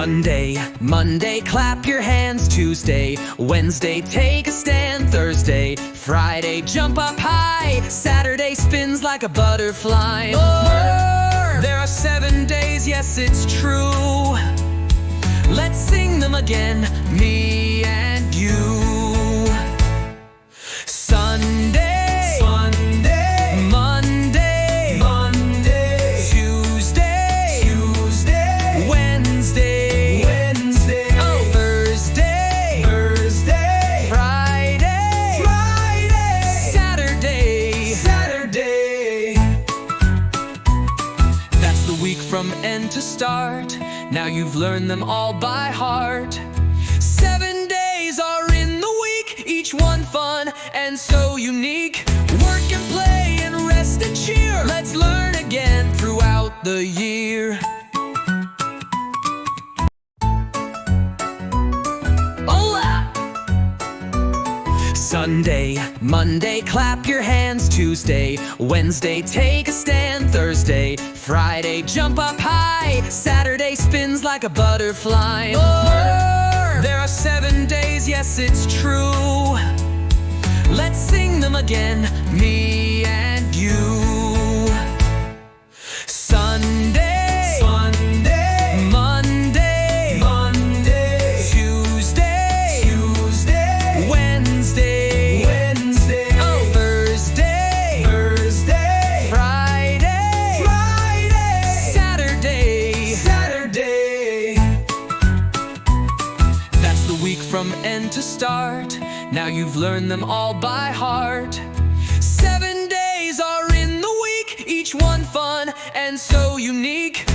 Sunday, Monday, clap your hands. Tuesday, Wednesday, take a stand. Thursday, Friday, jump up high. Saturday spins like a butterfly. There are 7 days, yes, it's true. Let's sing them again, me and you. Sunday, Sunday, Monday, Monday, Tuesday, Tuesday, Wednesday, Wednesday, oh, Thursday, Thursday, Friday, Friday, Saturday, Saturday. That's the week from end to start. Now you've learned them all by heart. 7 days are in the week, each one fun and so unique. Work and play and rest and cheer. Let's learn again throughout the year. Hola! Sunday, Monday, clap your hands. Tuesday, Wednesday, take a stand. Thursday, Friday, jump up high. Saturday spins like a butterfly. There are 7 days, yes, it's true. Let's sing them again, me and you. Sunday, Sunday, Monday, Monday, Tuesday, Tuesday, Wednesday, Wednesday, oh, Thursday, Thursday, Friday, Friday, Saturday, Saturday. That's the week from end to start. Now you've learned them all by heart. 7 days are in the week, each one fun and so unique.